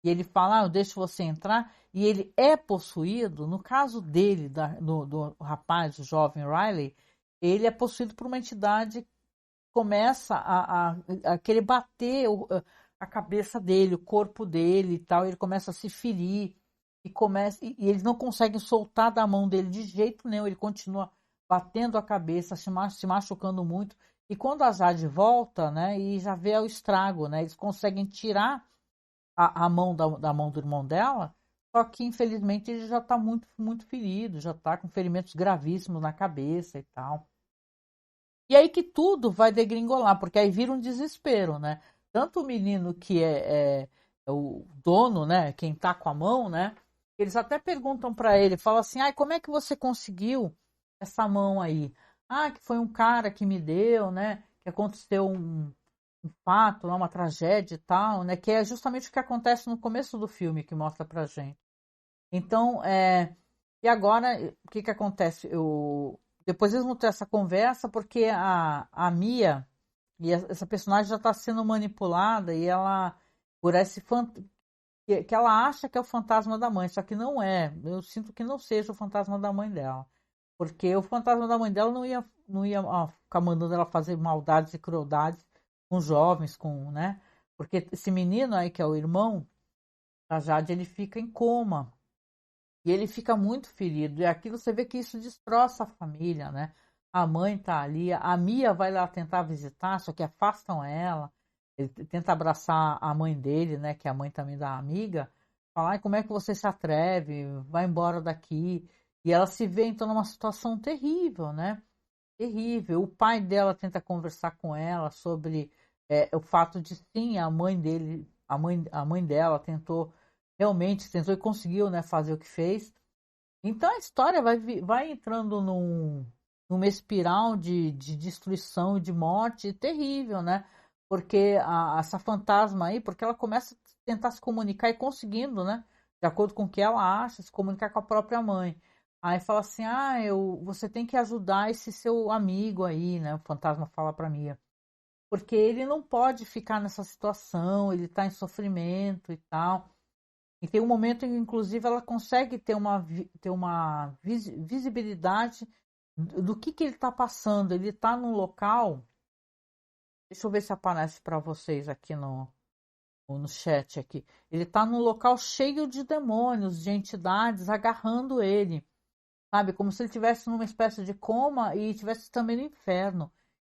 E ele fala, eu deixo você entrar, e ele é possuído, no caso dele, do rapaz, o jovem Riley, ele é possuído por uma entidade que começa a querer bater a cabeça dele, o corpo dele e tal, ele começa a se ferir, e eles não conseguem soltar da mão dele de jeito nenhum, ele continua batendo a cabeça, se machucando muito, e quando a Jade volta, né, e já vê o estrago, né, eles conseguem tirar a mão da mão do irmão dela, só que infelizmente ele já está muito, muito ferido, já está com ferimentos gravíssimos na cabeça e tal. E aí que tudo vai degringolar, porque aí vira um desespero, né? Tanto o menino que é o dono, né? Quem tá com a mão, né? Eles até perguntam para ele, falam assim, como é que você conseguiu essa mão aí? Que foi um cara que me deu, né? Que aconteceu um fato, uma tragédia e tal, né? Que é justamente o que acontece no começo do filme que mostra pra gente. Então, e agora, o que acontece? Depois eles vão ter essa conversa porque a Mia, e essa personagem já está sendo manipulada e ela, por esse que ela acha que é o fantasma da mãe, só que não é. Eu sinto que não seja o fantasma da mãe dela. Porque o fantasma da mãe dela não ia ficar mandando ela fazer maldades e crueldades com jovens, né? Porque esse menino aí, que é o irmão da Jade, ele fica em coma. E ele fica muito ferido. E aqui você vê que isso destroça a família, né? A mãe tá ali, a Mia vai lá tentar visitar, só que afastam ela. Ele tenta abraçar a mãe dele, né? Que é a mãe também da amiga. Falar, como é que você se atreve? Vai embora daqui. E ela se vê então numa situação terrível, né? Terrível. O pai dela tenta conversar com ela sobre o fato de sim, a mãe dele, a mãe dela tentou e conseguiu, né, fazer o que fez. Então a história vai entrando numa espiral de destruição e de morte terrível, né? porque essa fantasma aí, porque ela começa a tentar se comunicar e conseguindo, né? De acordo com o que ela acha, se comunicar com a própria mãe. Aí fala assim, você tem que ajudar esse seu amigo aí, né? O fantasma fala pra Mia. Porque ele não pode ficar nessa situação, ele tá em sofrimento e tal. E tem um momento em que, inclusive, ela consegue ter uma visibilidade do que ele está passando. Ele está num local. Deixa eu ver se aparece para vocês aqui no chat aqui. Ele está num local cheio de demônios, de entidades agarrando ele. Sabe? Como se ele estivesse numa espécie de coma e estivesse também no inferno.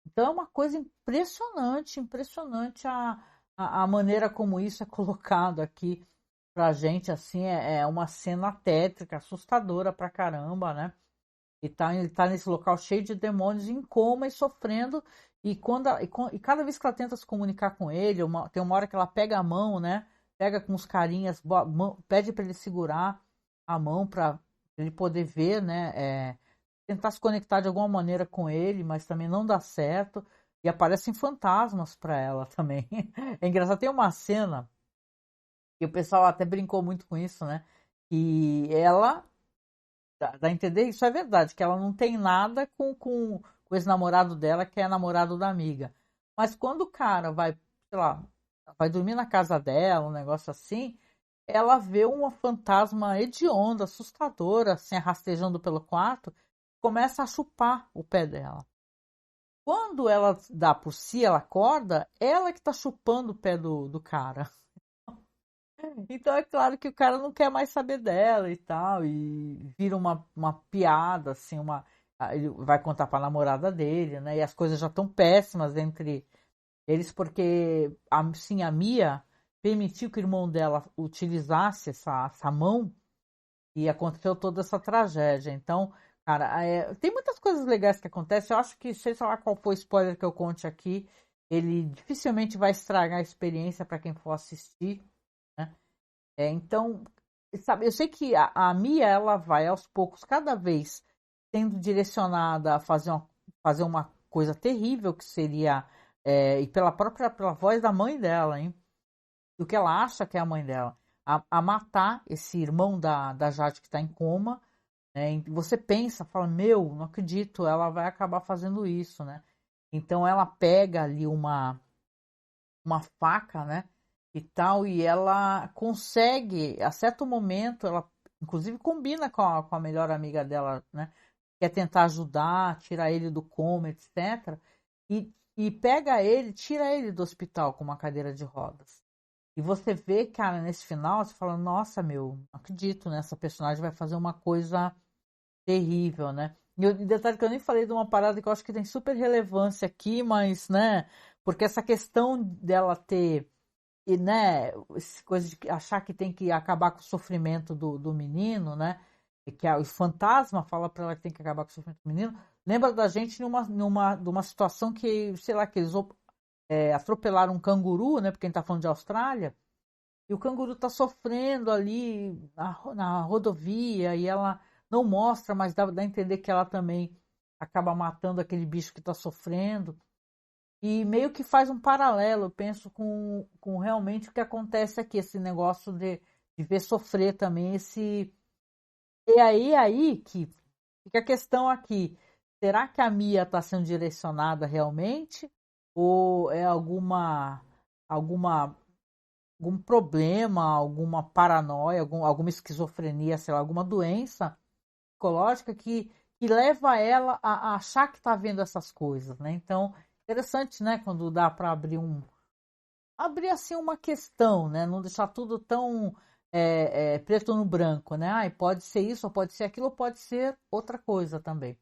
Então é uma coisa impressionante, impressionante a maneira como isso é colocado aqui pra gente, assim, é uma cena tétrica, assustadora pra caramba, né? Ele tá nesse local cheio de demônios, em coma e sofrendo, e cada vez que ela tenta se comunicar com ele, tem uma hora que ela pega a mão, né? Pega com os carinhas, pede para ele segurar a mão para ele poder ver, né? Tentar se conectar de alguma maneira com ele, mas também não dá certo. E aparecem fantasmas para ela também. É engraçado, tem uma cena e o pessoal até brincou muito com isso, né? E ela, dá a entender, isso é verdade, que ela não tem nada com o ex-namorado dela, que é namorado da amiga. Mas quando o cara vai, sei lá, vai dormir na casa dela, um negócio assim, ela vê uma fantasma hedionda, assustadora, assim, rastejando pelo quarto, começa a chupar o pé dela. Quando ela dá por si, ela acorda, ela que tá chupando o pé do cara. Então é claro que o cara não quer mais saber dela e tal, e vira uma piada, assim, ele vai contar pra namorada dele, né? E as coisas já estão péssimas entre eles, porque assim, a Mia permitiu que o irmão dela utilizasse essa mão e aconteceu toda essa tragédia. Então, cara, tem muitas coisas legais que acontecem. Eu acho que, sei lá qual foi o spoiler que eu conte aqui, ele dificilmente vai estragar a experiência para quem for assistir, né? Então, sabe, eu sei que a Mia, ela vai aos poucos, cada vez sendo direcionada a fazer uma coisa terrível, que seria, e pela voz da mãe dela, hein? Do que ela acha que é a mãe dela, a matar esse irmão da Jade que está em coma, né? E você pensa, fala, meu, não acredito, ela vai acabar fazendo isso, né? Então ela pega ali uma faca, né? E tal, e ela consegue, a certo momento, ela inclusive combina com a melhor amiga dela, né? Quer tentar ajudar, tirar ele do coma, etc. E pega ele, tira ele do hospital com uma cadeira de rodas. E você vê, cara, nesse final, você fala, nossa, meu, não acredito, né? Essa personagem vai fazer uma coisa terrível, né? E detalhe que eu nem falei de uma parada que eu acho que tem super relevância aqui, mas, né? Porque essa questão dela ter, e, né? Essa coisa de achar que tem que acabar com o sofrimento do menino, né? E que o fantasma fala pra ela que tem que acabar com o sofrimento do menino. Lembra da gente numa situação que, sei lá, que eles atropelaram um canguru, né? Porque a gente tá falando de Austrália. E o canguru tá sofrendo ali na rodovia e ela não mostra, mas dá a entender que ela também acaba matando aquele bicho que tá sofrendo. E meio que faz um paralelo, eu penso, com realmente o que acontece aqui, esse negócio de ver sofrer também esse. E aí que fica a questão aqui. Será que a Mia está sendo direcionada realmente? Ou é algum problema, alguma paranoia, alguma esquizofrenia, sei lá, alguma doença psicológica que leva ela a achar que está vendo essas coisas, né? Então, interessante, né? Quando dá para abrir assim uma questão, né? Não deixar tudo tão preto no branco, né? Pode ser isso, ou pode ser aquilo, ou pode ser outra coisa também.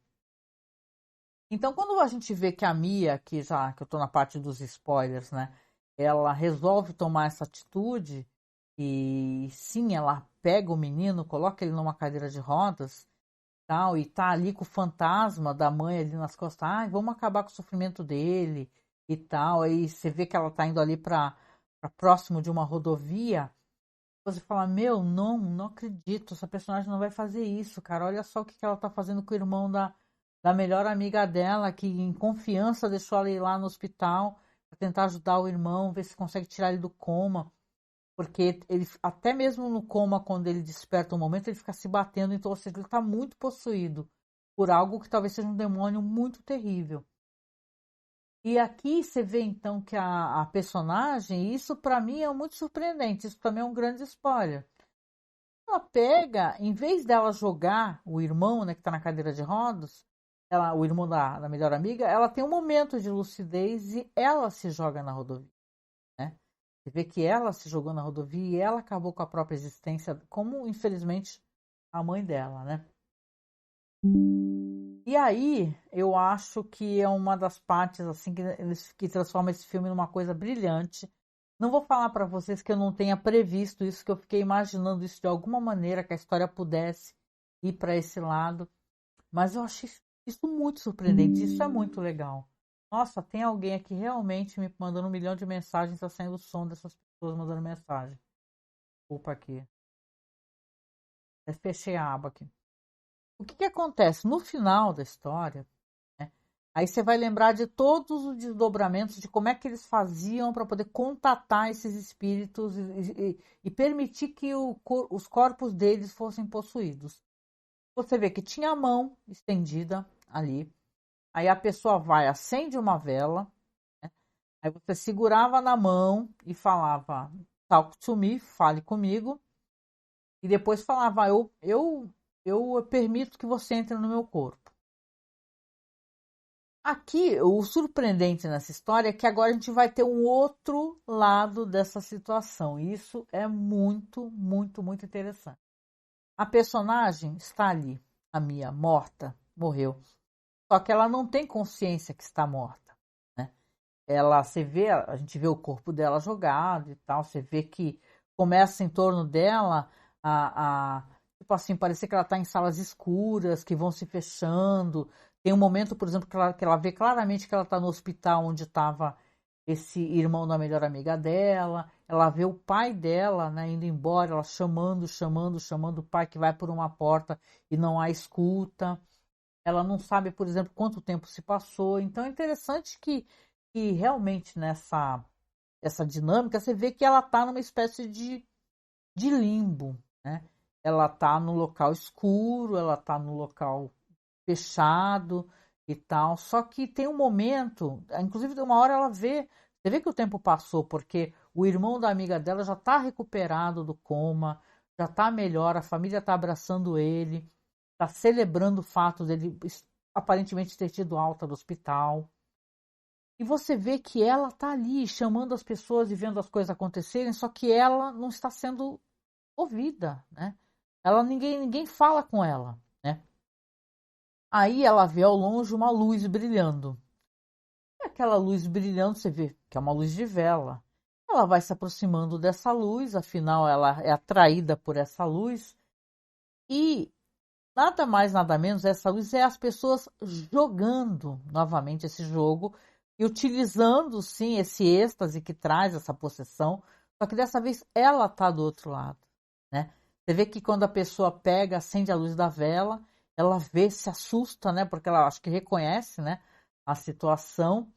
Então, quando a gente vê que a Mia, que eu estou na parte dos spoilers, né? Ela resolve tomar essa atitude e sim, ela pega o menino, coloca ele numa cadeira de rodas, tal, e tá ali com o fantasma da mãe ali nas costas, vamos acabar com o sofrimento dele e tal. Aí você vê que ela tá indo ali para próximo de uma rodovia. Você fala, meu, não acredito, essa personagem não vai fazer isso, cara. Olha só o que ela tá fazendo com o irmão da melhor amiga dela, que em confiança deixou ela ir lá no hospital, para tentar ajudar o irmão, ver se consegue tirar ele do coma. Porque ele, até mesmo no coma, quando ele desperta um momento, ele fica se batendo. Então, ou seja, ele está muito possuído por algo que talvez seja um demônio muito terrível. E aqui você vê, então, que a personagem, isso para mim é muito surpreendente. Isso também é um grande spoiler. Ela pega, em vez dela jogar o irmão, né, que está na cadeira de rodas, o irmão da melhor amiga, ela tem um momento de lucidez e ela se joga na rodovia. Né? Você vê que ela se jogou na rodovia e ela acabou com a própria existência, como infelizmente a mãe dela, né? E aí eu acho que é uma das partes assim que transforma esse filme numa coisa brilhante. Não vou falar para vocês que eu não tenha previsto isso, que eu fiquei imaginando isso de alguma maneira, que a história pudesse ir para esse lado, mas eu achei isso muito surpreendente, isso é muito legal. Nossa, tem alguém aqui realmente me mandando 1 milhão de mensagens, está saindo o som dessas pessoas mandando mensagem. Desculpa aqui. Eu fechei a aba aqui. O que acontece? No final da história, né, aí você vai lembrar de todos os desdobramentos de como é que eles faziam para poder contatar esses espíritos e permitir que os corpos deles fossem possuídos. Você vê que tinha a mão estendida ali. Aí a pessoa vai, acende uma vela, né? Aí você segurava na mão e falava, talk to me, fale comigo. E depois falava, eu permito que você entre no meu corpo. Aqui, o surpreendente nessa história é que agora a gente vai ter um outro lado dessa situação. E isso é muito, muito, muito interessante. A personagem está ali, a Mia, morta, morreu. Só que ela não tem consciência que está morta, né? A gente vê o corpo dela jogado e tal, você vê que começa em torno dela tipo assim, parecer que ela está em salas escuras, que vão se fechando. Tem um momento, por exemplo, que ela vê claramente que ela está no hospital onde estava esse irmão da melhor amiga dela. Ela vê o pai dela, né, indo embora, ela chamando o pai, que vai por uma porta e não há escuta. Ela não sabe, por exemplo, quanto tempo se passou. Então é interessante que realmente essa dinâmica, você vê que ela está numa espécie de limbo, né? Ela está no local escuro, ela está no local fechado e tal. Só que tem um momento, inclusive de uma hora você vê que o tempo passou, porque o irmão da amiga dela já está recuperado do coma, já está melhor, a família está abraçando ele, está celebrando o fato dele aparentemente ter tido alta do hospital. E você vê que ela está ali chamando as pessoas e vendo as coisas acontecerem, só que ela não está sendo ouvida, né? Ninguém fala com ela, né? Aí ela vê ao longe uma luz brilhando. E aquela luz brilhando, você vê que é uma luz de vela. Ela vai se aproximando dessa luz, afinal ela é atraída por essa luz. E nada mais, nada menos, essa luz é as pessoas jogando novamente esse jogo e utilizando, sim, esse êxtase que traz essa possessão, só que dessa vez ela está do outro lado, né? Você vê que quando a pessoa pega, acende a luz da vela, ela vê, se assusta, né? Porque ela acho que reconhece, né, a situação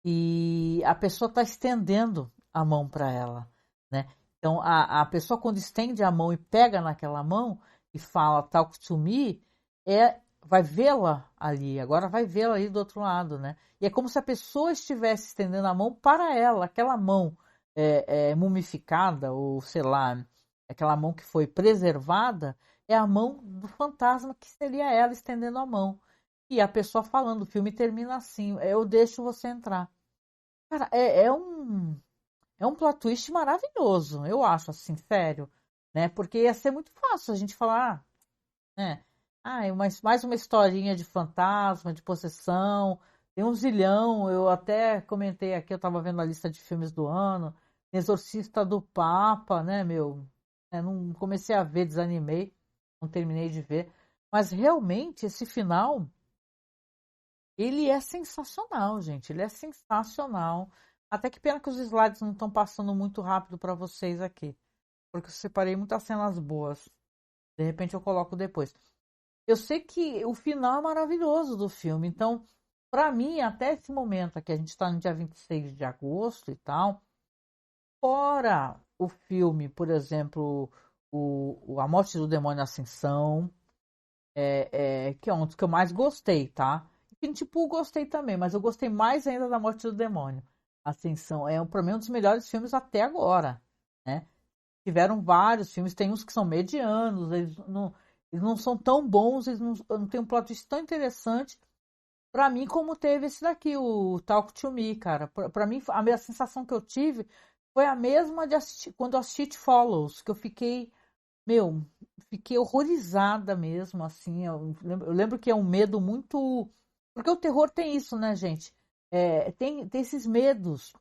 e a pessoa está estendendo a mão para ela, né? Então a pessoa quando estende a mão e pega naquela mão e fala talk to me, vai vê-la ali, agora vai vê-la ali do outro lado, né? E é como se a pessoa estivesse estendendo a mão para ela, aquela mão mumificada, ou sei lá, aquela mão que foi preservada, é a mão do fantasma, que seria ela estendendo a mão. E a pessoa falando, o filme termina assim, eu deixo você entrar. Cara, é um plot twist maravilhoso, eu acho, assim, sério, né? Porque ia ser muito fácil a gente falar, né? Mais uma historinha de fantasma, de possessão, tem um zilhão, eu até comentei aqui, eu estava vendo a lista de filmes do ano, Exorcista do Papa, né, meu? Não comecei a ver, desanimei, não terminei de ver, mas realmente esse final, ele é sensacional, gente, ele é sensacional. Até que pena que os slides não estão passando muito rápido para vocês aqui, porque eu separei muitas cenas boas. De repente eu coloco depois. Eu sei que o final é maravilhoso do filme, então para mim, até esse momento aqui, a gente está no dia 26 de agosto e tal, fora o filme, por exemplo, A Morte do Demônio Ascensão, que é um dos que eu mais gostei, tá? Infinity Pool gostei também, mas eu gostei mais ainda da Morte do Demônio Ascensão. É, para mim, um dos melhores filmes até agora, né? Tiveram vários filmes, tem uns que são medianos, eles não são tão bons, eles não têm um plot twist tão interessante pra mim como teve esse daqui, o Talk to Me, cara. Pra mim, a minha sensação que eu tive foi a mesma de assistir, quando eu assisti It Follows, que eu fiquei, fiquei horrorizada mesmo, assim. Eu lembro que é um medo muito... Porque o terror tem isso, né, gente? Tem esses medos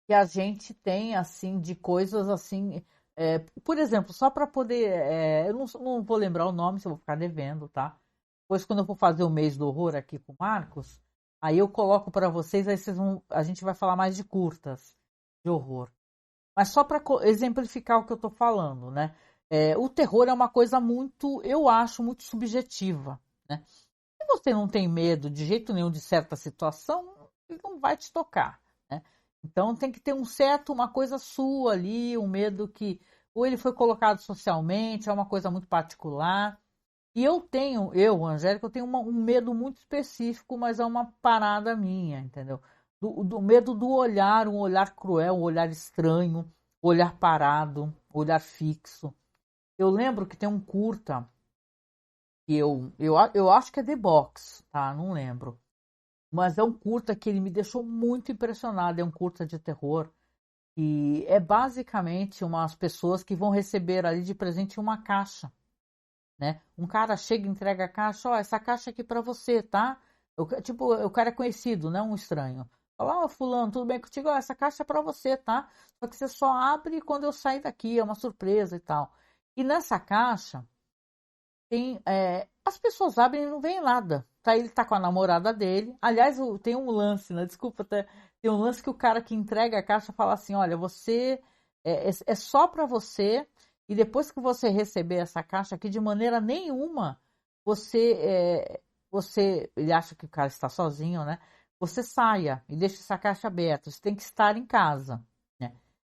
que a gente tem, assim, de coisas assim. Por exemplo, só para poder. Eu não vou lembrar o nome, se eu vou ficar devendo, tá? Depois, quando eu for fazer o mês do horror aqui com o Marcos, aí eu coloco para vocês, aí a gente vai falar mais de curtas de horror. Mas só para exemplificar o que eu tô falando, né? O terror é uma coisa muito, eu acho, muito subjetiva, né? Se você não tem medo de jeito nenhum de certa situação, ele não vai te tocar, né? Então tem que ter uma coisa sua ali, um medo que ou ele foi colocado socialmente, é uma coisa muito particular. E Angélica, eu tenho um medo muito específico, mas é uma parada minha, entendeu? Do medo do olhar, um olhar cruel, um olhar estranho, um olhar parado, um olhar fixo. Eu lembro que tem um curta que eu acho que é The Box, tá? Não lembro. Mas é um curta que ele me deixou muito impressionado. É um curta de terror. E é basicamente umas pessoas que vão receber ali de presente uma caixa, né? Um cara chega e entrega a caixa, ó, essa caixa aqui para você, tá? Tipo, o cara é conhecido, não um estranho. Fala, ó, fulano, tudo bem contigo? Ó, essa caixa é para você, tá? Só que você só abre quando eu sair daqui, é uma surpresa e tal. E nessa caixa tem, as pessoas abrem e não vem nada. Tá, ele tá com a namorada dele. Aliás, tem um lance, né? Desculpa, até tem um lance que o cara que entrega a caixa fala assim: olha, você é só para você. E depois que você receber essa caixa aqui, de maneira nenhuma ele acha que o cara está sozinho, né? Você saia e deixe essa caixa aberta. Você tem que estar em casa, né?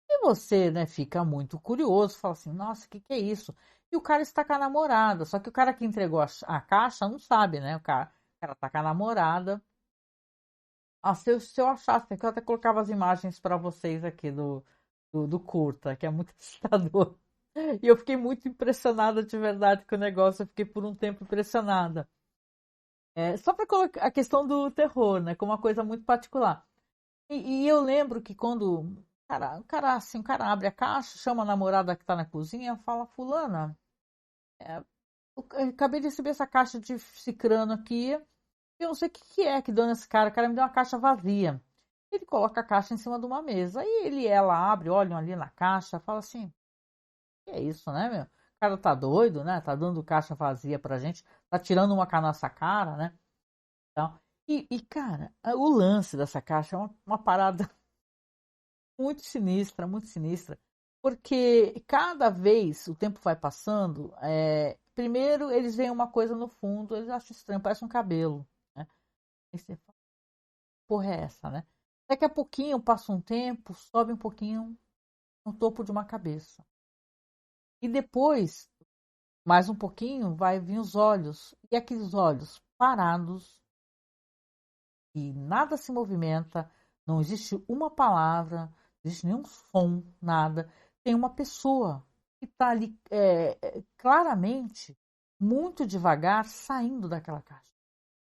E você, né, fica muito curioso, fala assim, nossa, o que é isso? E o cara está com a namorada, só que o cara que entregou a caixa não sabe, né? O cara está com a namorada. Ah, se eu achasse, que eu até colocava as imagens para vocês aqui do curta, que é muito assustador. E eu fiquei muito impressionada de verdade com o negócio, eu fiquei por um tempo impressionada. Só para colocar a questão do terror, né? Como uma coisa muito particular. E eu lembro que quando o cara abre a caixa, chama a namorada que está na cozinha, fala, fulana, eu acabei de receber essa caixa de cicrano aqui, eu não sei o que é que deu nesse cara, o cara me deu uma caixa vazia. Ele coloca a caixa em cima de uma mesa, aí ela abre, olham ali na caixa, fala assim, que é isso, né, meu? O cara tá doido, né? Tá dando caixa vazia pra gente, tá tirando uma com a nossa cara, né? Então, cara, o lance dessa caixa é uma parada muito sinistra, porque cada vez o tempo vai passando, primeiro eles veem uma coisa no fundo, eles acham estranho, parece um cabelo, né? Aí você fala, porra é essa, né? Daqui a pouquinho, passa um tempo, sobe um pouquinho no topo de uma cabeça. E depois, mais um pouquinho, vai vir os olhos, e aqueles olhos parados, e nada se movimenta, não existe uma palavra, não existe nenhum som, nada. Tem uma pessoa que está ali claramente, muito devagar, saindo daquela caixa.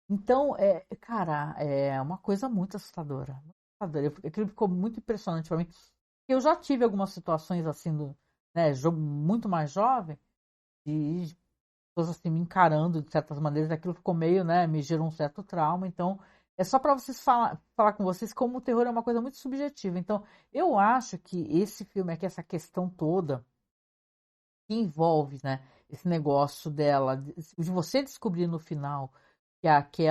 Então, cara, é uma coisa muito assustadora. Muito assustadora. Aquilo ficou muito impressionante para mim. Eu já tive algumas situações assim, né, muito mais jovem, de pessoas assim me encarando de certas maneiras, aquilo ficou meio, né, me gerou um certo trauma. Então, é só para vocês falar com vocês como o terror é uma coisa muito subjetiva. Então, eu acho que esse filme aqui, essa questão toda que envolve, né, esse negócio dela, de você descobrir no final que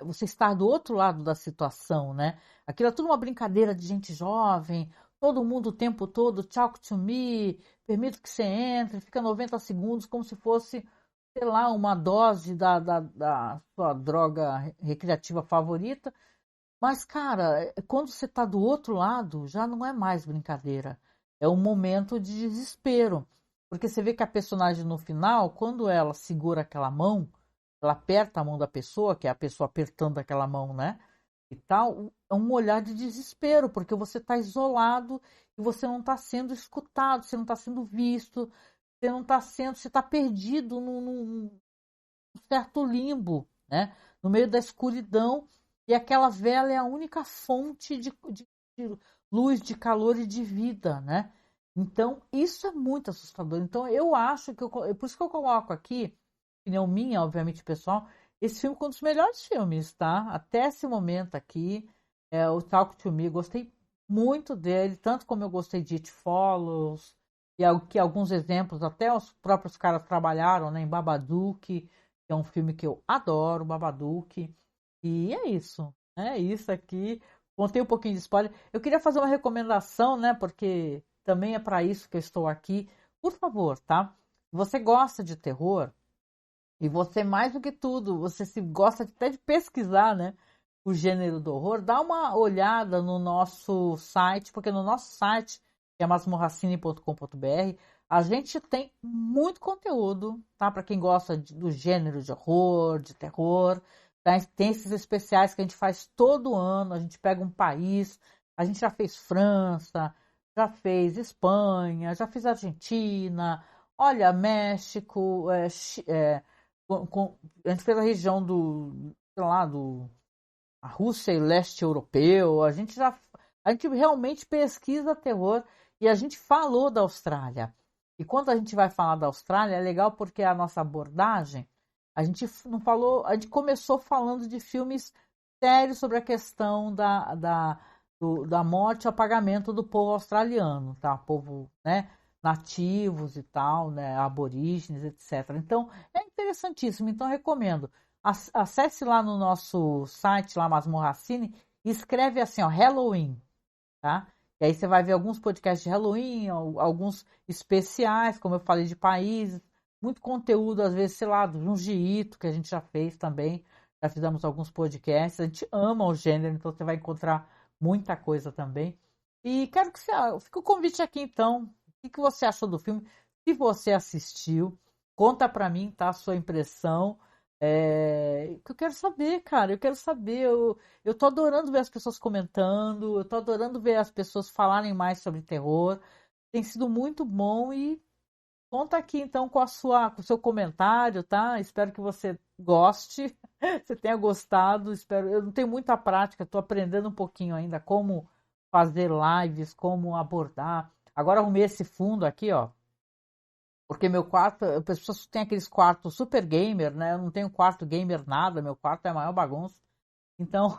você estar do outro lado da situação, né? Aquilo é tudo uma brincadeira de gente jovem, todo mundo o tempo todo, talk to me, permito que você entre, fica 90 segundos como se fosse sei lá, uma dose da sua droga recreativa favorita. Mas, cara, quando você tá do outro lado, já não é mais brincadeira. É um momento de desespero. Porque você vê que a personagem no final, quando ela segura aquela mão, ela aperta a mão da pessoa, que é a pessoa apertando aquela mão, né? E tal, é um olhar de desespero, porque você está isolado e você não está sendo escutado, você não está sendo visto, você não está sendo, você está perdido num certo limbo, né? No meio da escuridão, e aquela vela é a única fonte de luz, de calor e de vida, né? Então, isso é muito assustador. Então, eu acho que, por isso que eu coloco aqui, opinião minha, obviamente, pessoal, esse filme é um dos melhores filmes, tá? Até esse momento aqui, o Talk to Me, gostei muito dele, tanto como eu gostei de It Follows, que alguns exemplos, até os próprios caras trabalharam, né, em Babadook, que é um filme que eu adoro, Babadook. E é isso, né? Isso aqui. Contei um pouquinho de spoiler. Eu queria fazer uma recomendação, né? Porque também é para isso que eu estou aqui. Por favor, tá? Se você gosta de terror, e você, mais do que tudo, você se gosta até de pesquisar, né? O gênero do horror, dá uma olhada no nosso site, porque no nosso site, que é masmorracine.com.br, a gente tem muito conteúdo, tá? Para quem gosta do gênero de horror, de terror. Tá? Tem esses especiais que a gente faz todo ano, a gente pega um país, a gente já fez França, já fez Espanha, já fez Argentina, olha, México, a gente fez a região sei lá, a Rússia e leste europeu, a gente realmente pesquisa terror e a gente falou da Austrália. E quando a gente vai falar da Austrália, é legal porque a nossa abordagem, a gente não falou, a gente começou falando de filmes sérios sobre a questão da morte e apagamento do povo australiano, tá? Povo, né? Nativos e tal, né? Aborígenes, etc. Então, é interessantíssimo. Então, recomendo. Acesse lá no nosso site, lá Masmorracine, e escreve assim, ó, Halloween, tá? E aí você vai ver alguns podcasts de Halloween, alguns especiais, como eu falei, de países, muito conteúdo, às vezes, sei lá, do Junji Ito, que a gente já fez também, já fizemos alguns podcasts, a gente ama o gênero, então você vai encontrar muita coisa também. E quero que fica o convite aqui, então, o que você achou do filme? Se você assistiu, conta pra mim, tá? A sua impressão. Que eu quero saber, cara. Eu quero saber. Eu tô adorando ver as pessoas comentando. Eu tô adorando ver as pessoas falarem mais sobre terror. Tem sido muito bom e conta aqui então com o seu comentário, tá? Espero que você goste, você tenha gostado. Espero. Eu não tenho muita prática, estou aprendendo um pouquinho ainda como fazer lives, como abordar. Agora arrumei esse fundo aqui, ó. Porque meu quarto, as pessoas têm aqueles quartos super gamer, né? Eu não tenho quarto gamer nada, meu quarto é a maior bagunça. Então,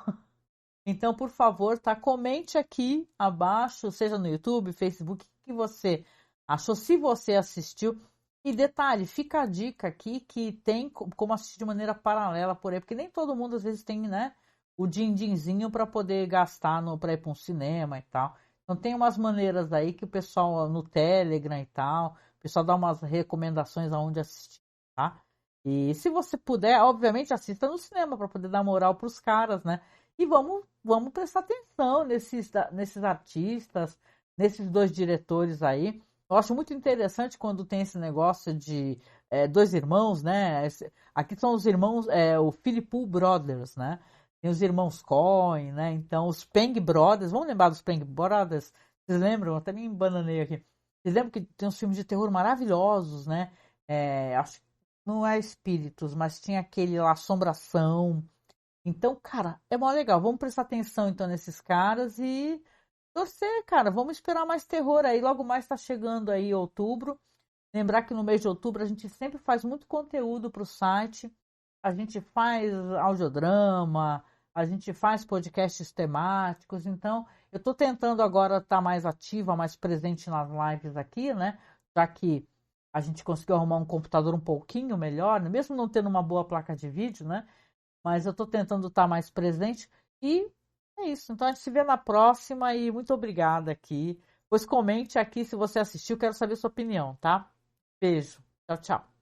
então por favor, tá? Comente aqui abaixo, seja no YouTube, Facebook, o que você achou, se você assistiu. E detalhe, fica a dica aqui que tem como assistir de maneira paralela por aí, porque nem todo mundo às vezes tem, né? O din-dinzinho para poder gastar para ir para um cinema e tal. Então tem umas maneiras aí que o pessoal no Telegram e tal, o pessoal dá umas recomendações aonde assistir, tá? E se você puder, obviamente assista no cinema para poder dar moral para os caras, né? E vamos prestar atenção nesses artistas, nesses dois diretores aí. Eu acho muito interessante quando tem esse negócio de dois irmãos, né? Aqui são os irmãos, o Philippou Brothers, né? Tem os irmãos Coen, né? Então, os Peng Brothers, vamos lembrar dos Peng Brothers? Vocês lembram? Eu até me embananei aqui. Vocês lembram que tem uns filmes de terror maravilhosos, né? Acho que não é Espíritos, mas tinha aquele lá, Assombração. Então, cara, é mó legal. Vamos prestar atenção, então, nesses caras e torcer, cara. Vamos esperar mais terror aí. Logo mais tá chegando aí outubro. Lembrar que no mês de outubro a gente sempre faz muito conteúdo pro site. A gente faz audiodrama, a gente faz podcasts temáticos. Então, eu tô tentando agora estar mais ativa, mais presente nas lives aqui, né? Já que a gente conseguiu arrumar um computador um pouquinho melhor, mesmo não tendo uma boa placa de vídeo, né? Mas eu tô tentando estar mais presente e é isso. Então a gente se vê na próxima e muito obrigada aqui. Pois comente aqui se você assistiu, quero saber sua opinião, tá? Beijo. Tchau, tchau.